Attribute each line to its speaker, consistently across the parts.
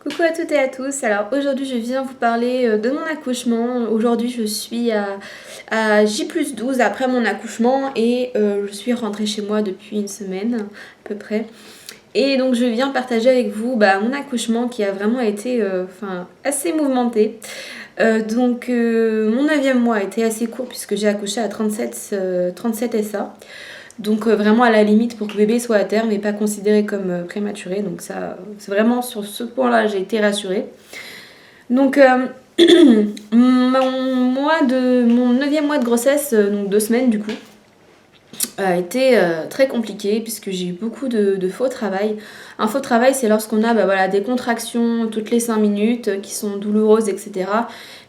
Speaker 1: Coucou à toutes et à tous. Alors aujourd'hui je viens vous parler de mon accouchement. Aujourd'hui je suis à J+12 après mon accouchement et je suis rentrée chez moi depuis une semaine à peu près. Et donc je viens partager avec vous mon accouchement qui a vraiment été assez mouvementé. Mon 9e mois a été assez court puisque j'ai accouché à 37 SA. Donc vraiment à la limite pour que bébé soit à terme et pas considéré comme prématuré. Donc ça, c'est vraiment sur ce point-là, j'ai été rassurée. Donc mon 9e mois de grossesse, donc 2 semaines du coup, a été très compliqué puisque j'ai eu beaucoup de faux travail. Un faux travail, c'est lorsqu'on a des contractions toutes les 5 minutes qui sont douloureuses, etc.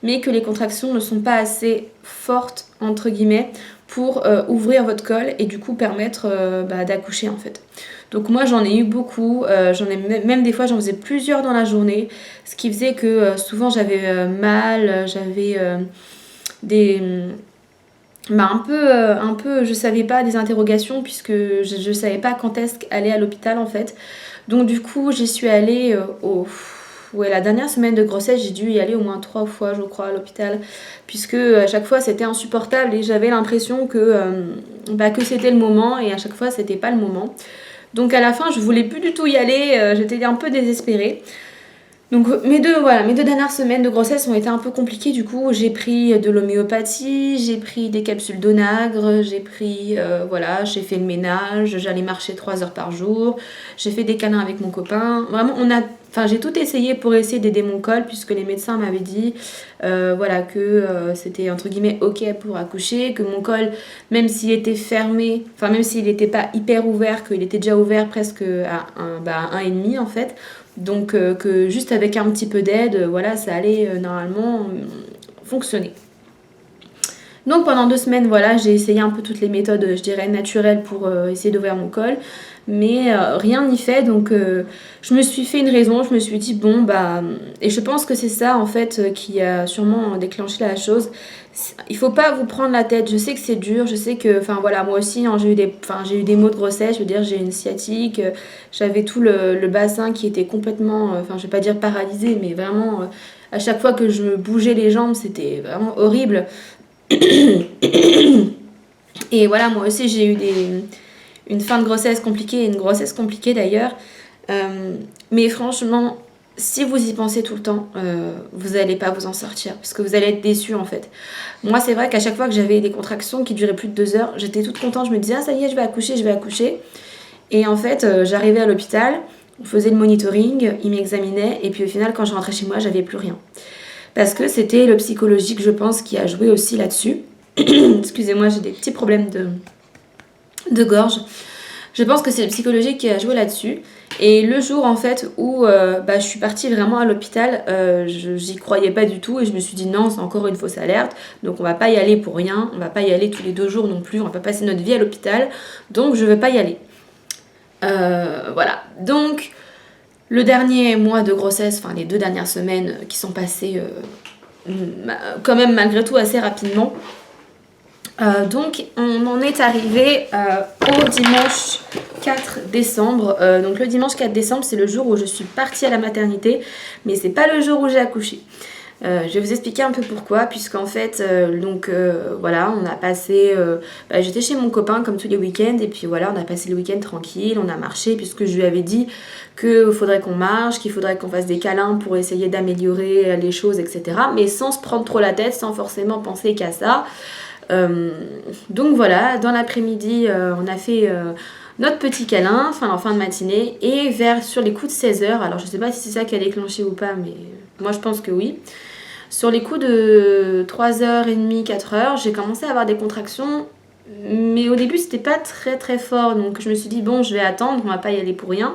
Speaker 1: Mais que les contractions ne sont pas assez fortes, entre guillemets, pour ouvrir votre col et du coup permettre d'accoucher en fait. Donc moi j'en ai eu beaucoup, même des fois j'en faisais plusieurs dans la journée, ce qui faisait que souvent j'avais mal, j'avais des un peu, je savais pas, des interrogations puisque je savais pas quand est-ce qu'aller à l'hôpital en fait. Donc du coup, j'y suis allée la dernière semaine de grossesse, j'ai dû y aller au moins 3 fois, je crois, à l'hôpital, puisque à chaque fois c'était insupportable et j'avais l'impression que c'était le moment et à chaque fois c'était pas le moment. Donc à la fin, je voulais plus du tout y aller, j'étais un peu désespérée. Donc mes deux dernières semaines de grossesse ont été un peu compliquées. Du coup, j'ai pris de l'homéopathie, j'ai pris des capsules d'onagre, j'ai fait le ménage, j'allais marcher 3 heures par jour, j'ai fait des câlins avec mon copain. Vraiment, j'ai tout essayé pour essayer d'aider mon col puisque les médecins m'avaient dit que c'était entre guillemets ok pour accoucher, que mon col, même s'il était fermé, même s'il n'était pas hyper ouvert, qu'il était déjà ouvert presque à 1,5 en fait. Donc que juste avec un petit peu d'aide, ça allait normalement fonctionner. Donc pendant 2 semaines, j'ai essayé un peu toutes les méthodes, je dirais, naturelles pour essayer d'ouvrir mon col. Mais rien n'y fait, donc je me suis fait une raison, je me suis dit et je pense que c'est ça en fait qui a sûrement déclenché la chose. Il faut pas vous prendre la tête, je sais que c'est dur, je sais que, moi aussi hein, j'ai eu des maux de grossesse, je veux dire j'ai une sciatique, j'avais tout le bassin qui était complètement, je vais pas dire paralysé, mais vraiment à chaque fois que je me bougeais les jambes c'était vraiment horrible. Et voilà, moi aussi j'ai eu une fin de grossesse compliquée et une grossesse compliquée d'ailleurs. Mais franchement, si vous y pensez tout le temps, vous n'allez pas vous en sortir parce que vous allez être déçus en fait. Moi, c'est vrai qu'à chaque fois que j'avais des contractions qui duraient plus de 2 heures, j'étais toute contente. Je me disais, ah ça y est, je vais accoucher, je vais accoucher. Et en fait, j'arrivais à l'hôpital, on faisait le monitoring, ils m'examinaient et puis au final, quand je rentrais chez moi, j'avais plus rien. Parce que c'était le psychologique, je pense, qui a joué aussi là-dessus. Excusez-moi, j'ai des petits problèmes de gorge. Je pense que c'est le psychologique qui a joué là-dessus. Et le jour en fait où je suis partie vraiment à l'hôpital, j'y croyais pas du tout et je me suis dit non, c'est encore une fausse alerte, donc on va pas y aller pour rien, on va pas y aller tous les 2 jours non plus, on va pas passer notre vie à l'hôpital, donc je veux pas y aller. Voilà, donc le dernier mois de grossesse, les 2 dernières semaines qui sont passées quand même malgré tout assez rapidement. Donc on en est arrivé au dimanche 4 décembre. Donc le dimanche 4 décembre, c'est le jour où je suis partie à la maternité, mais c'est pas le jour où j'ai accouché. Je vais vous expliquer un peu pourquoi, puisqu'en fait, on a passé... j'étais chez mon copain comme tous les week-ends, et puis voilà, on a passé le week-end tranquille, on a marché, puisque je lui avais dit qu'il faudrait qu'on marche, qu'il faudrait qu'on fasse des câlins pour essayer d'améliorer les choses, etc. Mais sans se prendre trop la tête, sans forcément penser qu'à ça. Donc voilà, dans l'après-midi, on a fait notre petit câlin, en fin de matinée, et sur les coups de 16h, alors je sais pas si c'est ça qui a déclenché ou pas, mais moi je pense que oui. Sur les coups de 3h30, 4h, j'ai commencé à avoir des contractions, mais au début c'était pas très très fort, donc je me suis dit bon, je vais attendre, on va pas y aller pour rien.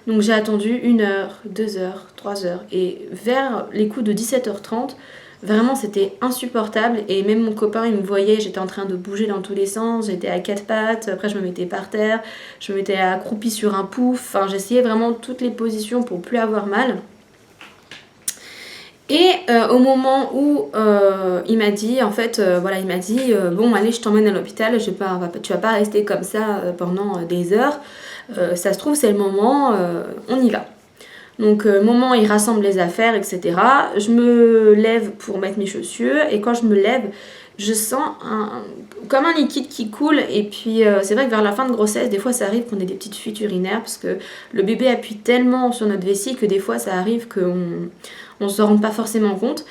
Speaker 1: Donc j'ai attendu 1h, 2h, 3h, et vers les coups de 17h30, vraiment c'était insupportable, et même mon copain il me voyait, j'étais en train de bouger dans tous les sens, j'étais à 4 pattes, après je me mettais par terre, je me mettais accroupie sur un pouf, j'essayais vraiment toutes les positions pour plus avoir mal. Et au moment où il m'a dit, bon allez je t'emmène à l'hôpital, tu vas pas rester comme ça pendant des heures, ça se trouve c'est le moment, on y va. Donc moment il rassemble les affaires, etc. Je me lève pour mettre mes chaussures et quand je me lève, je sens comme un liquide qui coule. Et puis c'est vrai que vers la fin de grossesse, des fois ça arrive qu'on ait des petites fuites urinaires parce que le bébé appuie tellement sur notre vessie que des fois ça arrive qu'on ne se rende pas forcément compte.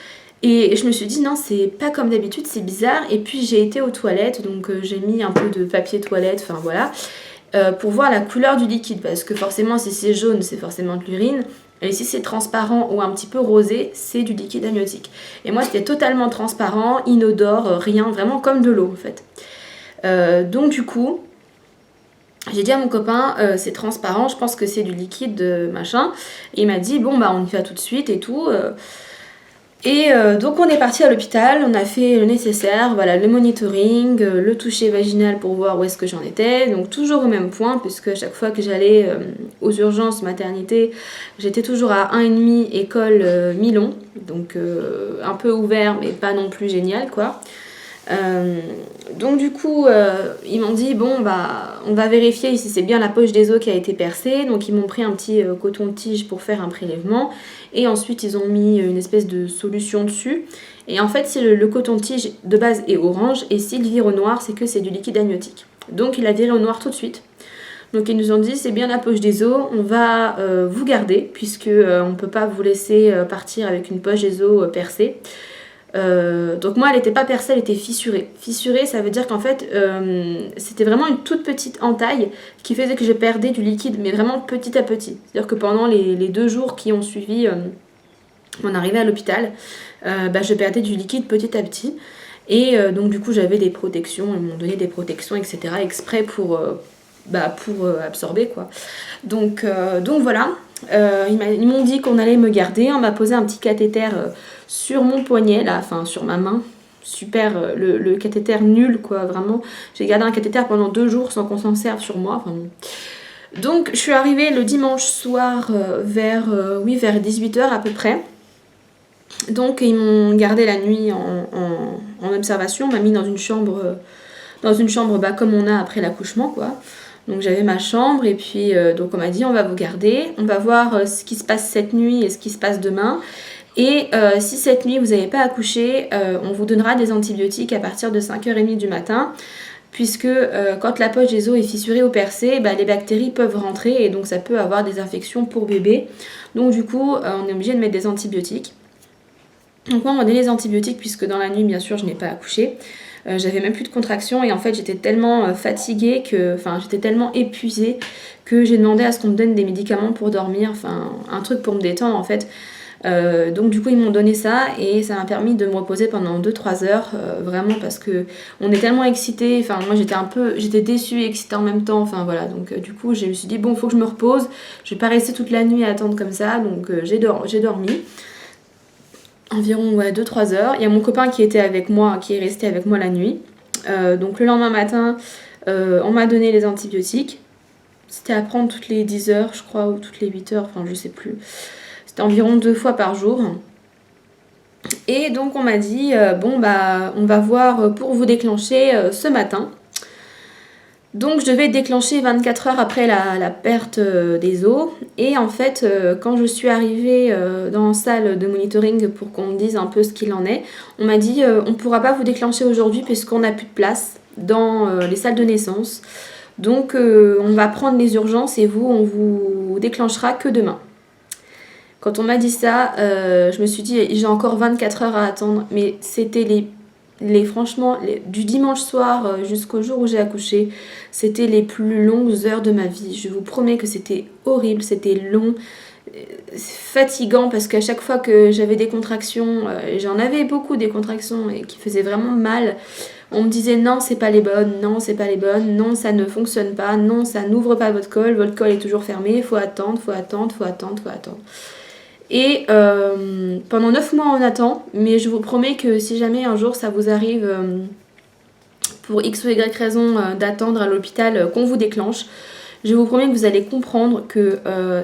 Speaker 1: Et je me suis dit non, c'est pas comme d'habitude, c'est bizarre. Et puis j'ai été aux toilettes, donc j'ai mis un peu de papier toilette, enfin voilà, pour voir la couleur du liquide. Parce que forcément, si c'est jaune, c'est forcément de l'urine. Et si c'est transparent ou un petit peu rosé, c'est du liquide amniotique. Et moi, c'était totalement transparent, inodore, rien, vraiment comme de l'eau en fait. Donc du coup, j'ai dit à mon copain, c'est transparent, je pense que c'est du liquide machin. Et il m'a dit, bon bah on y va tout de suite et tout. Donc on est parti à l'hôpital, on a fait le nécessaire, voilà, le monitoring, le toucher vaginal pour voir où est-ce que j'en étais. Donc toujours au même point, puisque à chaque fois que j'allais aux urgences maternité, j'étais toujours à 1,5 école mi-long. Donc un peu ouvert, mais pas non plus génial, quoi. Donc du coup ils m'ont dit bon bah on va vérifier si c'est bien la poche des os qui a été percée. Donc ils m'ont pris un petit coton-tige pour faire un prélèvement et ensuite ils ont mis une espèce de solution dessus. Et en fait si le coton-tige de base est orange et s'il vire au noir, c'est que c'est du liquide amniotique. Donc il a viré au noir tout de suite. Donc ils nous ont dit c'est bien la poche des os, on va vous garder puisque on ne peut pas vous laisser partir avec une poche des os percée. Donc moi elle n'était pas percée, elle était fissurée. Fissurée ça veut dire qu'en fait c'était vraiment une toute petite entaille qui faisait que je perdais du liquide mais vraiment petit à petit. C'est-à-dire que pendant les 2 jours qui ont suivi mon arrivée à l'hôpital, je perdais du liquide petit à petit. Et donc du coup j'avais des protections, ils m'ont donné des protections etc. exprès pour absorber quoi. Donc voilà. Ils m'ont dit qu'on allait me garder, on m'a posé un petit cathéter sur mon poignet là, enfin sur ma main, super, le cathéter nul quoi, vraiment. J'ai gardé un cathéter pendant 2 jours sans qu'on s'en serve sur moi. Enfin, donc je suis arrivée le dimanche soir vers 18h à peu près. Donc ils m'ont gardé la nuit en observation, on m'a mis dans une chambre comme on a après l'accouchement quoi. Donc j'avais ma chambre et puis donc on m'a dit on va vous garder, on va voir ce qui se passe cette nuit et ce qui se passe demain. Et si cette nuit vous n'avez pas accouché, on vous donnera des antibiotiques à partir de 5h30 du matin. Puisque quand la poche des os est fissurée ou percée, les bactéries peuvent rentrer et donc ça peut avoir des infections pour bébé. Donc du coup on est obligé de mettre des antibiotiques. Donc moi on m'a donné les antibiotiques puisque dans la nuit bien sûr je n'ai pas accouché. J'avais même plus de contractions et en fait j'étais tellement fatiguée j'étais tellement épuisée que j'ai demandé à ce qu'on me donne des médicaments pour dormir, enfin un truc pour me détendre en fait. Donc du coup ils m'ont donné ça et ça m'a permis de me reposer pendant 2-3 heures vraiment parce que on est tellement excités, enfin moi j'étais déçue et excitée en même temps, enfin voilà. Donc du coup je me suis dit bon faut que je me repose, je vais pas rester toute la nuit à attendre comme ça. Donc j'ai dormi environ 2-3 heures. Il y a mon copain qui était avec moi, qui est resté avec moi la nuit. Donc le lendemain matin, on m'a donné les antibiotiques. C'était à prendre toutes les 10 heures, je crois, ou toutes les 8 heures, enfin je sais plus. C'était environ 2 fois par jour. Et donc on m'a dit, on va voir pour vous déclencher ce matin. Donc je devais déclencher 24 heures après la perte des os. Et en fait, quand je suis arrivée dans la salle de monitoring pour qu'on me dise un peu ce qu'il en est, on m'a dit on ne pourra pas vous déclencher aujourd'hui puisqu'on n'a plus de place dans les salles de naissance. Donc on va prendre les urgences et on vous déclenchera que demain. Quand on m'a dit ça, je me suis dit j'ai encore 24 heures à attendre. Mais c'était franchement, du dimanche soir jusqu'au jour où j'ai accouché, c'était les plus longues heures de ma vie. Je vous promets que c'était horrible, c'était long, fatigant parce qu'à chaque fois que j'avais des contractions, j'en avais beaucoup des contractions et qui faisaient vraiment mal, on me disait non c'est pas les bonnes, non c'est pas les bonnes, non ça ne fonctionne pas, non ça n'ouvre pas votre col est toujours fermé, faut attendre. Et pendant 9 mois on attend, mais je vous promets que si jamais un jour ça vous arrive pour X ou Y raison d'attendre à l'hôpital qu'on vous déclenche, je vous promets que vous allez comprendre que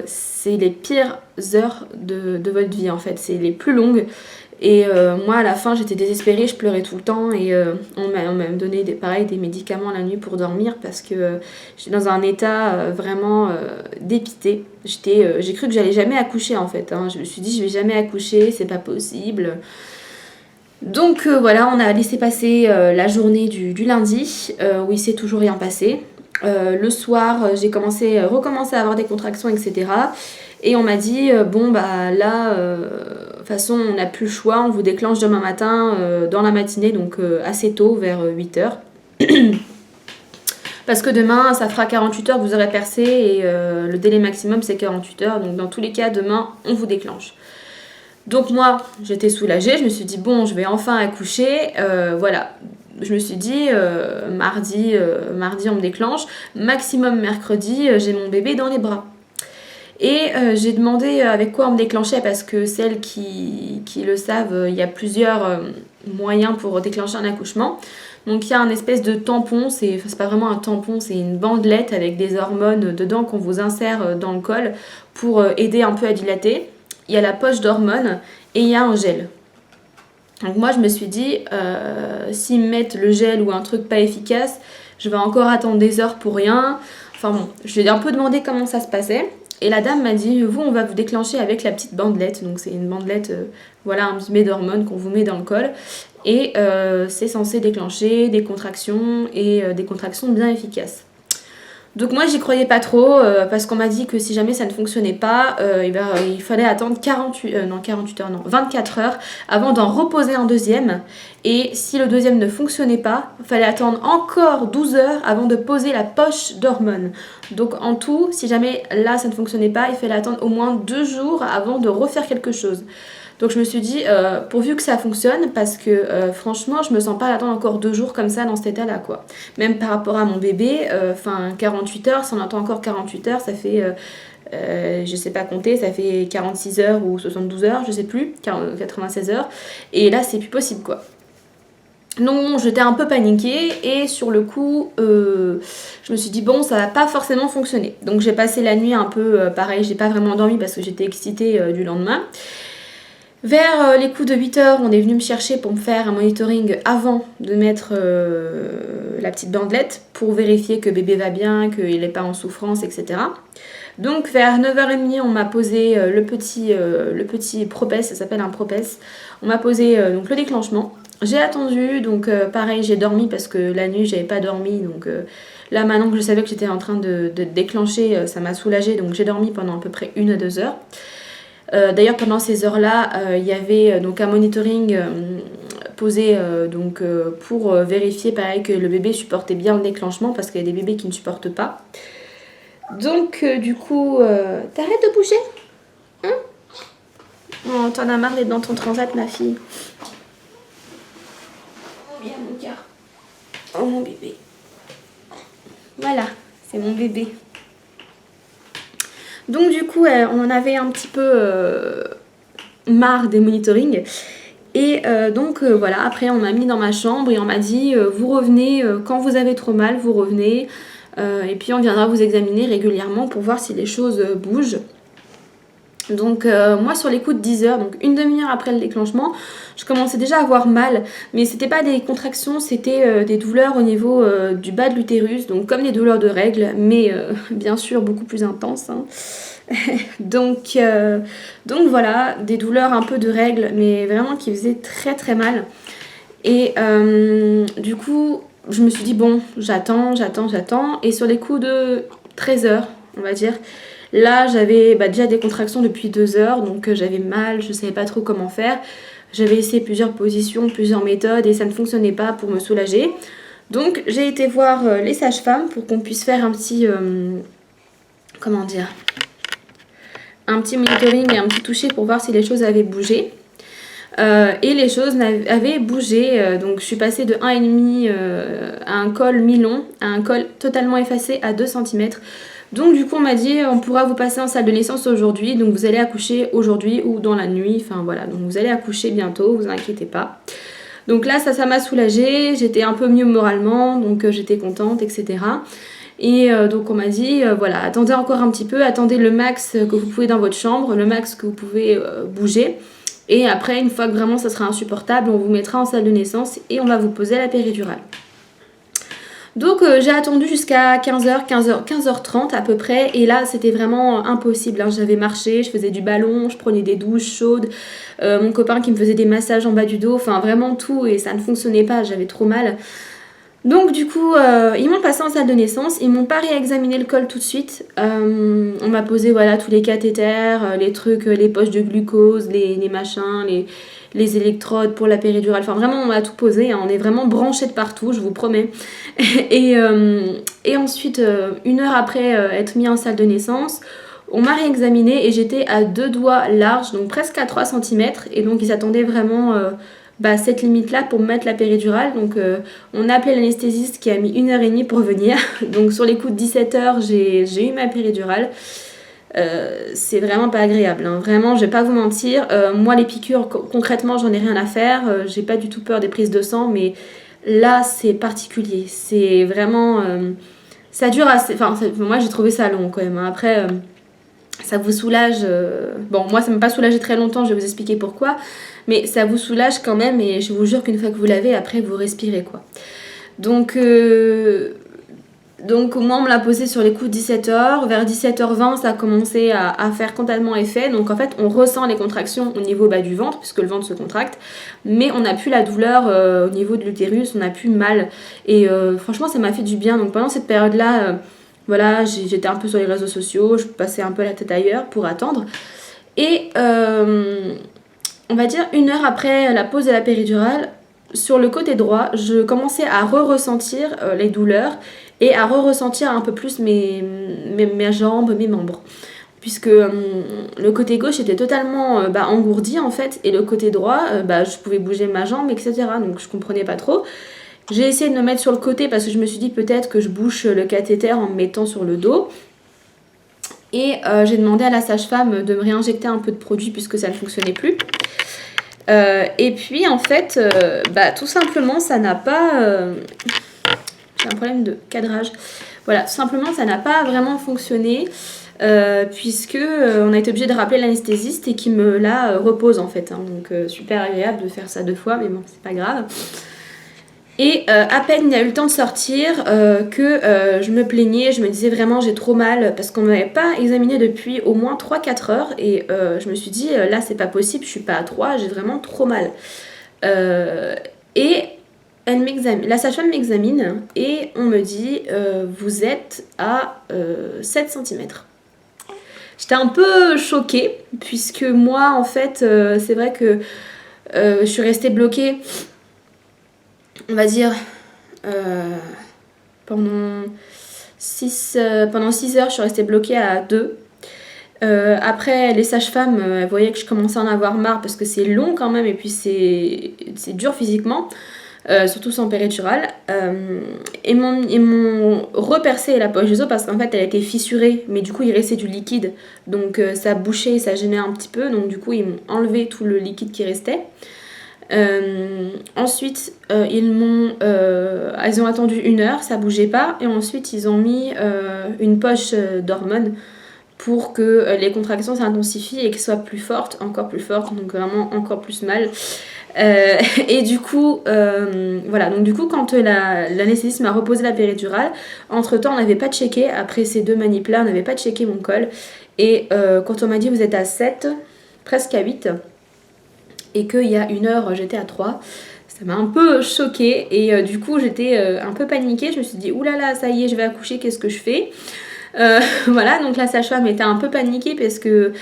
Speaker 1: c'est les pires heures de votre vie en fait, c'est les plus longues Et moi à la fin j'étais désespérée, je pleurais tout le temps et on m'a donné pareil, des médicaments la nuit pour dormir parce que j'étais dans un état vraiment dépité. J'ai cru que j'allais jamais accoucher en fait, hein. Je me suis dit je vais jamais accoucher, c'est pas possible. Donc voilà, on a laissé passer la journée du lundi où il s'est toujours rien passé. Le soir, j'ai recommencé à avoir des contractions, etc. Et on m'a dit, bon bah là, de toute façon on n'a plus le choix, on vous déclenche demain matin dans la matinée, donc assez tôt, vers 8h. Parce que demain, ça fera 48 heures, vous aurez percé et le délai maximum c'est 48 heures. Donc dans tous les cas, demain, on vous déclenche. Donc moi, j'étais soulagée, je me suis dit, bon, je vais enfin accoucher, voilà. Je me suis dit, mardi, on me déclenche, maximum mercredi, j'ai mon bébé dans les bras. Et j'ai demandé avec quoi on me déclenchait, parce que celles qui le savent, il y a plusieurs moyens pour déclencher un accouchement. Donc il y a un espèce de tampon, c'est pas vraiment un tampon, c'est une bandelette avec des hormones dedans qu'on vous insère dans le col pour aider un peu à dilater. Il y a la poche d'hormones et il y a un gel. Donc moi je me suis dit, s'ils me mettent le gel ou un truc pas efficace, je vais encore attendre des heures pour rien. Enfin bon, je lui ai un peu demandé comment ça se passait. Et la dame m'a dit, vous on va vous déclencher avec la petite bandelette. Donc c'est une bandelette, voilà, un petit d'hormones qu'on vous met dans le col. Et c'est censé déclencher des contractions et des contractions bien efficaces. Donc moi j'y croyais pas trop parce qu'on m'a dit que si jamais ça ne fonctionnait pas, il fallait attendre 24 heures avant d'en reposer un deuxième. Et si le deuxième ne fonctionnait pas, il fallait attendre encore 12 heures avant de poser la poche d'hormones. Donc en tout, si jamais là ça ne fonctionnait pas, il fallait attendre au moins 2 jours avant de refaire quelque chose. Donc je me suis dit, pourvu que ça fonctionne, parce que franchement, je me sens pas à attendre encore 2 jours comme ça dans cet état-là, quoi. Même par rapport à mon bébé, 48 heures, si on attend encore 48 heures, ça fait, je sais pas compter, ça fait 46 heures ou 72 heures, je sais plus, 96 heures. Et là, c'est plus possible, quoi. Donc j'étais un peu paniquée et sur le coup, je me suis dit bon, ça va pas forcément fonctionner. Donc j'ai passé la nuit un peu pareil, j'ai pas vraiment dormi parce que j'étais excitée du lendemain. Vers les coups de 8h, on est venu me chercher pour me faire un monitoring avant de mettre la petite bandelette pour vérifier que bébé va bien, qu'il n'est pas en souffrance, etc. Donc vers 9h30, on m'a posé le petit propès, ça s'appelle un propès. On m'a posé donc le déclenchement. J'ai attendu, donc pareil, j'ai dormi parce que la nuit, j'avais pas dormi. Donc là, maintenant que je savais que j'étais en train de déclencher, ça m'a soulagée. Donc j'ai dormi pendant à peu près 1 à 2 heures. D'ailleurs pendant ces heures-là, il y avait donc un monitoring posé pour vérifier pareil que le bébé supportait bien le déclenchement parce qu'il y a des bébés qui ne supportent pas. Donc du coup, t'arrêtes de bouger, hein? Oh, t'en as marre d'être dans ton transat, ma fille. Oh bien mon cœur. Oh mon bébé. Voilà, c'est mon bébé. Donc du coup, on en avait un petit peu marre des monitorings. Et voilà, après on m'a mis dans ma chambre et on m'a dit vous revenez quand vous avez trop mal, vous revenez. Et puis on viendra vous examiner régulièrement pour voir si les choses bougent. Donc moi sur les coups de 10 heures, donc une demi-heure après le déclenchement, je commençais déjà à avoir mal, mais c'était pas des contractions, c'était des douleurs au niveau du bas de l'utérus, donc comme des douleurs de règles, mais bien sûr beaucoup plus intenses, hein. donc voilà, des douleurs un peu de règles, mais vraiment qui faisaient très très mal. Et du coup, je me suis dit bon, j'attends, et sur les coups de 13 heures, on va dire, là, j'avais déjà des contractions depuis 2 heures, donc j'avais mal, je ne savais pas trop comment faire. J'avais essayé plusieurs positions, plusieurs méthodes et ça ne fonctionnait pas pour me soulager. Donc j'ai été voir les sages-femmes pour qu'on puisse faire un petit, un petit monitoring et un petit toucher pour voir si les choses avaient bougé. Et les choses avaient bougé, donc je suis passée de 1,5 à un col mi-long, à un col totalement effacé à 2 cm. Donc du coup on m'a dit on pourra vous passer en salle de naissance aujourd'hui, donc vous allez accoucher aujourd'hui ou dans la nuit, enfin voilà, donc vous allez accoucher bientôt, vous inquiétez pas. Donc là ça m'a soulagée, j'étais un peu mieux moralement, donc j'étais contente, etc. Et donc on m'a dit voilà, attendez encore un petit peu, attendez le max que vous pouvez dans votre chambre, le max que vous pouvez bouger. Et après, une fois que vraiment ça sera insupportable, on vous mettra en salle de naissance et on va vous poser la péridurale. Donc j'ai attendu jusqu'à 15h30 à peu près, et là c'était vraiment impossible, hein. J'avais marché, je faisais du ballon, je prenais des douches chaudes, mon copain qui me faisait des massages en bas du dos, enfin vraiment tout, et ça ne fonctionnait pas, j'avais trop mal. Donc du coup, ils m'ont passé en salle de naissance, ils m'ont pas réexaminé le col tout de suite. On m'a posé voilà tous les cathéters, les trucs, les poches de glucose, les machins, les électrodes pour la péridurale. Enfin vraiment, on m'a tout posé, hein. On est vraiment branchés de partout, je vous promets. Et ensuite, 1 heure après être mis en salle de naissance, on m'a réexaminé et j'étais à 2 doigts large, donc presque à 3 cm. Et donc ils attendaient vraiment cette limite-là pour me mettre la péridurale. Donc on a appelé l'anesthésiste qui a mis 1h30 pour venir. Donc sur les coups de 17h, j'ai eu ma péridurale. C'est vraiment pas agréable, hein. Vraiment, je vais pas vous mentir. Moi, les piqûres, concrètement, j'en ai rien à faire. J'ai pas du tout peur des prises de sang, mais là, c'est particulier. C'est vraiment... ça dure assez... Enfin, moi, j'ai trouvé ça long quand même, hein. Après... ça vous soulage, bon moi ça m'a pas soulagé très longtemps, je vais vous expliquer pourquoi, mais ça vous soulage quand même, et je vous jure qu'une fois que vous l'avez, après vous respirez quoi. Donc moi on me l'a posé sur les coups de 17h, vers 17h20 ça a commencé à faire complètement effet, donc en fait on ressent les contractions au niveau du ventre, puisque le ventre se contracte, mais on n'a plus la douleur au niveau de l'utérus, on n'a plus mal, et franchement ça m'a fait du bien. Donc pendant cette période là, voilà, j'étais un peu sur les réseaux sociaux, je passais un peu la tête ailleurs pour attendre. Et on va dire 1 heure après la pose de la péridurale, sur le côté droit, je commençais à ressentir les douleurs et à ressentir un peu plus mes jambes, mes membres. Puisque le côté gauche était totalement engourdi en fait, et le côté droit, je pouvais bouger ma jambe, etc. Donc je comprenais pas trop. J'ai essayé de me mettre sur le côté parce que je me suis dit peut-être que je bouche le cathéter en me mettant sur le dos. Et j'ai demandé à la sage-femme de me réinjecter un peu de produit puisque ça ne fonctionnait plus. Et puis en fait, tout simplement ça n'a pas... j'ai un problème de cadrage. Voilà, tout simplement ça n'a pas vraiment fonctionné. Puisque on a été obligé de rappeler l'anesthésiste et qui me la repose en fait, hein. Donc super agréable de faire ça 2 fois, mais bon c'est pas grave. Et à peine il y a eu le temps de sortir que je me plaignais, je me disais vraiment j'ai trop mal parce qu'on ne m'avait pas examiné depuis au moins 3-4 heures, et je me suis dit là c'est pas possible, je suis pas à 3, j'ai vraiment trop mal. Et la sage-femme m'examine et on me dit vous êtes à 7 cm. J'étais un peu choquée puisque moi en fait c'est vrai que je suis restée bloquée, on va dire, pendant 6 heures, je suis restée bloquée à 2. Après, les sages-femmes, elles voyaient que je commençais à en avoir marre parce que c'est long quand même, et puis c'est dur physiquement, surtout sans péridurale. Et m'ont repercé la poche des os parce qu'en fait, elle était fissurée, mais du coup, il restait du liquide. Donc, ça bouchait, ça gênait un petit peu. Donc, du coup, ils m'ont enlevé tout le liquide qui restait. Ensuite ils ont attendu 1 heure, ça bougeait pas, et ensuite ils ont mis une poche d'hormones pour que les contractions s'intensifient et qu'elles soient plus fortes, encore plus fortes, donc vraiment encore plus mal. Et du coup voilà, donc du coup quand l'anesthésiste m'a reposé la péridurale, entre temps on n'avait pas checké, après ces 2 manips là on n'avait pas checké mon col, et quand on m'a dit vous êtes à 7, presque à 8, et qu'il y a 1 heure j'étais à 3, ça m'a un peu choquée, et du coup j'étais un peu paniquée, je me suis dit oulala ça y est je vais accoucher, qu'est-ce que je fais? Voilà, donc la sage-femme était un peu paniquée parce que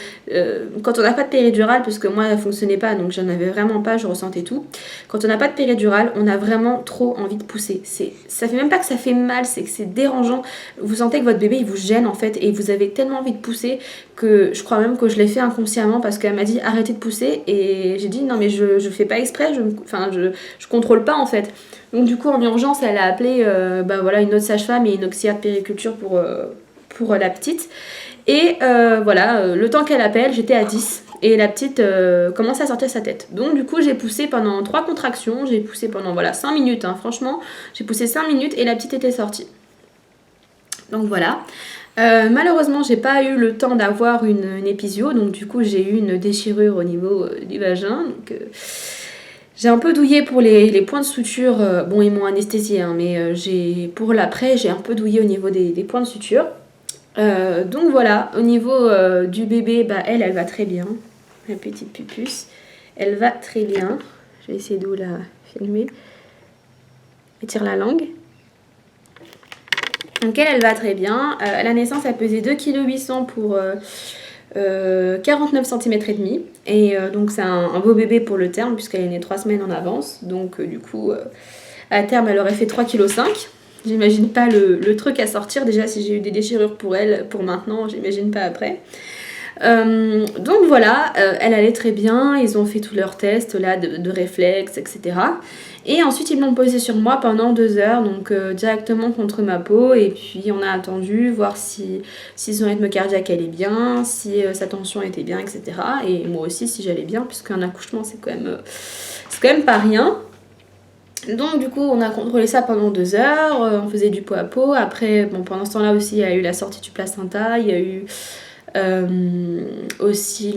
Speaker 1: quand on n'a pas de péridurale, parce que moi elle fonctionnait pas, donc j'en avais vraiment pas, je ressentais tout. Quand on n'a pas de péridurale, on a vraiment trop envie de pousser. Ça fait même pas que ça fait mal, c'est que c'est dérangeant. Vous sentez que votre bébé il vous gêne en fait, et vous avez tellement envie de pousser que je crois même que je l'ai fait inconsciemment parce qu'elle m'a dit arrêtez de pousser, et j'ai dit non mais je fais pas exprès, je contrôle pas en fait. Donc du coup en urgence elle a appelé voilà, une autre sage-femme et une auxiliaire de périculture pour la petite, et voilà, le temps qu'elle appelle j'étais à 10 et la petite commençait à sortir sa tête. Donc du coup j'ai poussé pendant 3 contractions, j'ai poussé pendant 5 minutes, hein, franchement j'ai poussé 5 minutes et la petite était sortie. Donc voilà, Malheureusement, j'ai pas eu le temps d'avoir une épisio, donc du coup j'ai eu une déchirure au niveau du vagin. Donc, j'ai un peu douillé pour les points de suture. Bon, ils m'ont anesthésié, hein, mais pour l'après, j'ai un peu douillé au niveau des points de suture. Donc voilà, au niveau du bébé, bah, elle va très bien. La petite pupuce, elle va très bien. Je vais essayer de vous la filmer. Étire la langue. Donc elle va très bien. À la naissance, elle pesait 2,8 kg pour 49 cm et demi. Et donc c'est un beau bébé pour le terme puisqu'elle est née 3 semaines en avance. Donc du coup, à terme, elle aurait fait 3,5 kg. J'imagine pas le truc à sortir. Déjà, si j'ai eu des déchirures pour elle, pour maintenant, j'imagine pas après. Donc voilà, elle allait très bien, ils ont fait tous leurs tests là de réflexes, etc. Et ensuite ils l'ont posée sur moi pendant 2 heures, donc directement contre ma peau, et puis on a attendu voir si son rythme cardiaque allait bien, si sa tension était bien, etc. Et moi aussi si j'allais bien, puisqu'un accouchement c'est quand même pas rien. Donc du coup on a contrôlé ça pendant 2 heures, on faisait du pot à pot. Après, bon, pendant ce temps-là aussi il y a eu la sortie du placenta, il y a eu aussi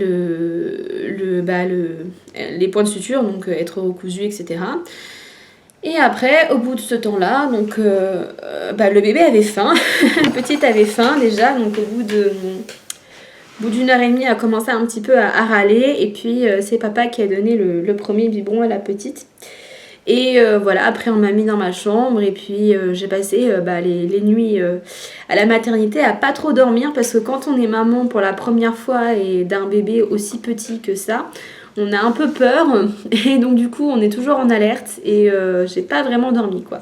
Speaker 1: les points de suture, donc être recousu, etc. Et après, au bout de ce temps-là, donc le bébé avait faim, la petite avait faim déjà, donc au bout d'une heure et demie, elle a commencé un petit peu à râler, et puis c'est papa qui a donné le premier biberon à la petite. Et voilà, après on m'a mis dans ma chambre et puis j'ai passé les nuits à la maternité à pas trop dormir, parce que quand on est maman pour la première fois et d'un bébé aussi petit que ça, on a un peu peur et donc du coup on est toujours en alerte et j'ai pas vraiment dormi quoi.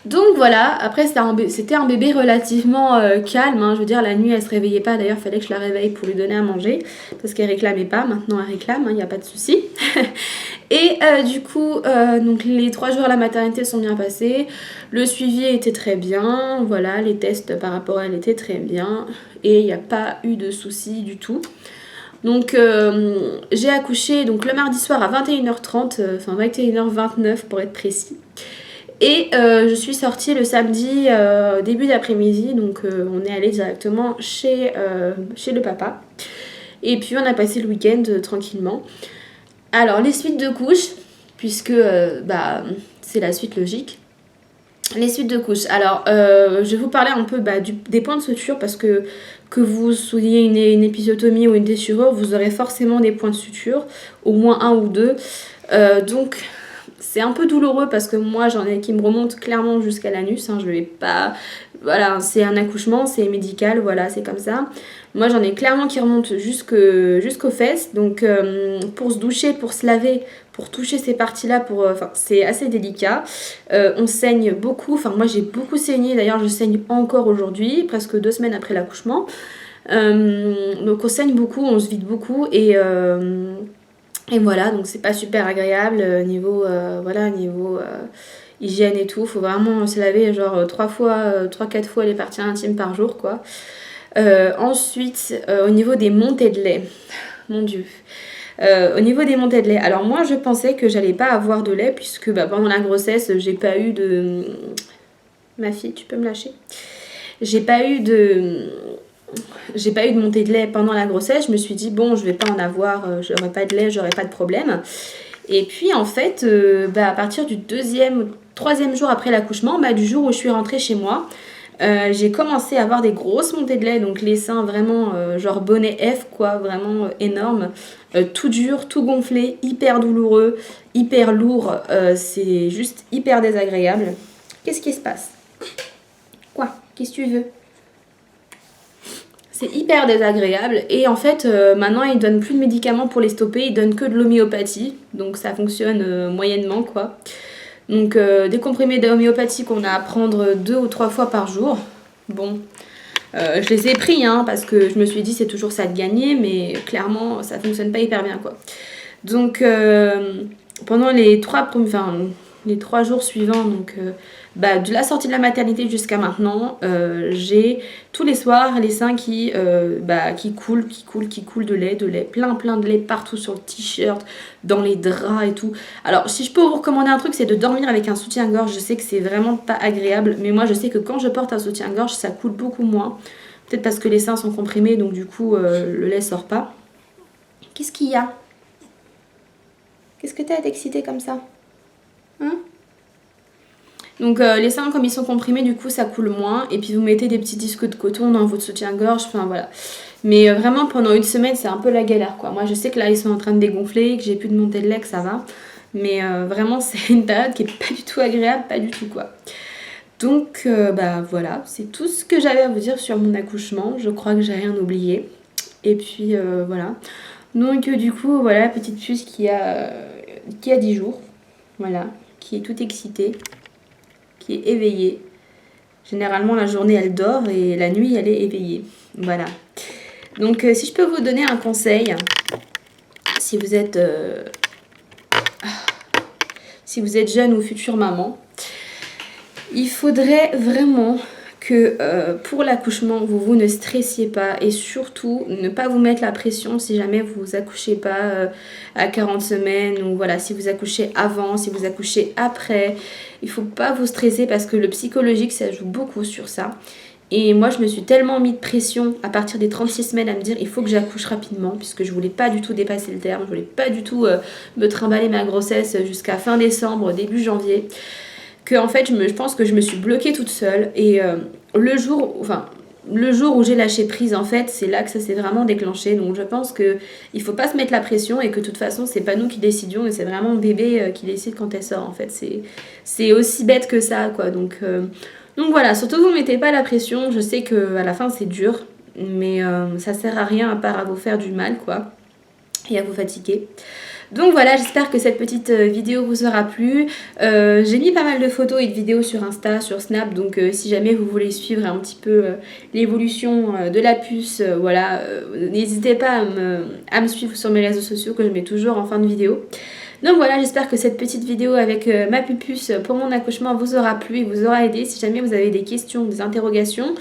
Speaker 1: Donc voilà, après c'était un bébé relativement calme, hein. Je veux dire la nuit elle se réveillait pas, d'ailleurs il fallait que je la réveille pour lui donner à manger parce qu'elle réclamait pas, maintenant elle réclame, il n'y a pas de souci. Et du coup, donc les 3 jours à la maternité sont bien passés, le suivi était très bien, voilà, les tests par rapport à elle étaient très bien et il n'y a pas eu de soucis du tout. Donc j'ai accouché donc, le mardi soir à 21h30, enfin 21h29 pour être précis. Et je suis sortie le samedi début d'après-midi, donc on est allé directement chez le papa. Et puis on a passé le week-end tranquillement. Alors les suites de couches, puisque c'est la suite logique. Les suites de couches. Alors je vais vous parler un peu des points de suture, parce que vous soyez une épisiotomie ou une déchirure, vous aurez forcément des points de suture, au moins 1 ou 2. Donc c'est un peu douloureux parce que moi j'en ai qui me remontent clairement jusqu'à l'anus, hein, je vais pas... Voilà, c'est un accouchement, c'est médical, voilà, c'est comme ça. Moi j'en ai clairement qui remontent jusqu'aux fesses, donc pour se doucher, pour se laver, pour toucher ces parties-là, c'est assez délicat. On saigne beaucoup, enfin moi j'ai beaucoup saigné, d'ailleurs je saigne encore aujourd'hui, presque 2 semaines après l'accouchement. Donc on saigne beaucoup, on se vide beaucoup et voilà, donc c'est pas super agréable niveau hygiène et tout. Faut vraiment se laver genre 3-4 fois les parties intimes par jour quoi. Ensuite, au niveau des montées de lait, mon dieu. Au niveau des montées de lait, alors moi je pensais que j'allais pas avoir de lait puisque pendant la grossesse j'ai pas eu de... Ma fille, tu peux me lâcher? J'ai pas eu de montée de lait pendant la grossesse. Je me suis dit bon, je vais pas en avoir, j'aurai pas de lait, j'aurai pas de problème. Et puis en fait, à partir du 2e, 3e jour après l'accouchement, du jour où je suis rentrée chez moi, j'ai commencé à avoir des grosses montées de lait, donc les seins vraiment genre bonnet F quoi, vraiment énorme, tout dur, tout gonflé, hyper douloureux, hyper lourd, c'est juste hyper désagréable. Qu'est-ce qui se passe? Quoi? Qu'est-ce que tu veux? C'est hyper désagréable et en fait maintenant ils donnent plus de médicaments pour les stopper, ils donnent que de l'homéopathie, donc ça fonctionne moyennement quoi. Donc des comprimés d'homéopathie qu'on a à prendre 2 ou 3 fois par jour. Bon, je les ai pris parce que je me suis dit c'est toujours ça de gagner, mais clairement ça fonctionne pas hyper bien quoi. Donc pendant les 3 premiers, les 3 jours suivants, donc de la sortie de la maternité jusqu'à maintenant, j'ai tous les soirs les seins qui coulent de lait, plein de lait partout sur le t-shirt, dans les draps et tout. Alors si je peux vous recommander un truc, c'est de dormir avec un soutien-gorge. Je sais que c'est vraiment pas agréable, mais moi je sais que quand je porte un soutien-gorge, ça coule beaucoup moins. Peut-être parce que les seins sont comprimés, donc du coup le lait sort pas. Qu'est-ce qu'il y a? Qu'est-ce que t'as d'excité comme ça? Hein? Donc les seins comme ils sont comprimés, du coup ça coule moins. Et puis vous mettez des petits disques de coton dans votre soutien-gorge, enfin voilà. Mais vraiment pendant une semaine c'est un peu la galère quoi. Moi je sais que là ils sont en train de dégonfler, que j'ai plus de montée de lait, que ça va. Mais vraiment c'est une période qui est pas du tout agréable, pas du tout quoi. Donc voilà, c'est tout ce que j'avais à vous dire sur mon accouchement. Je crois que j'ai rien oublié. Et puis voilà. Donc du coup voilà, petite puce qui a 10 jours. Voilà, qui est toute excitée, qui est éveillée. Généralement la journée elle dort et la nuit elle est éveillée. Voilà. Donc si je peux vous donner un conseil, si vous êtes jeune ou future maman, il faudrait vraiment que pour l'accouchement, vous ne stressiez pas et surtout ne pas vous mettre la pression si jamais vous accouchez pas à 40 semaines ou voilà, si vous accouchez avant, si vous accouchez après. Il faut pas vous stresser parce que le psychologique, ça joue beaucoup sur ça. Et moi, je me suis tellement mis de pression à partir des 36 semaines à me dire il faut que j'accouche rapidement puisque je voulais pas du tout dépasser le terme, je voulais pas du tout me trimballer ma grossesse jusqu'à fin décembre, début janvier. Que en fait je pense que je me suis bloquée toute seule et le jour où j'ai lâché prise en fait c'est là que ça s'est vraiment déclenché. Donc je pense que il faut pas se mettre la pression et que de toute façon c'est pas nous qui décidions et c'est vraiment le bébé qui décide quand elle sort en fait. C'est aussi bête que ça quoi. Donc voilà, surtout vous mettez pas la pression. Je sais que à la fin c'est dur mais ça sert à rien à part à vous faire du mal quoi et à vous fatiguer. Donc voilà, j'espère que cette petite vidéo vous aura plu. J'ai mis pas mal de photos et de vidéos sur Insta, sur Snap, donc si jamais vous voulez suivre un petit peu l'évolution de la puce, voilà, n'hésitez pas à me suivre sur mes réseaux sociaux que je mets toujours en fin de vidéo. Donc voilà, j'espère que cette petite vidéo avec ma pupuce pour mon accouchement vous aura plu et vous aura aidé. Si jamais vous avez des questions, des interrogations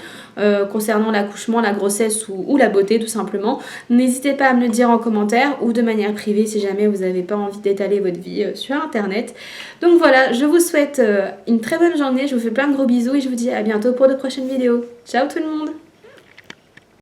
Speaker 1: concernant l'accouchement, la grossesse ou la beauté tout simplement, n'hésitez pas à me le dire en commentaire ou de manière privée si jamais vous n'avez pas envie d'étaler votre vie sur internet. Donc voilà, je vous souhaite une très bonne journée, je vous fais plein de gros bisous et je vous dis à bientôt pour de prochaines vidéos. Ciao tout le monde!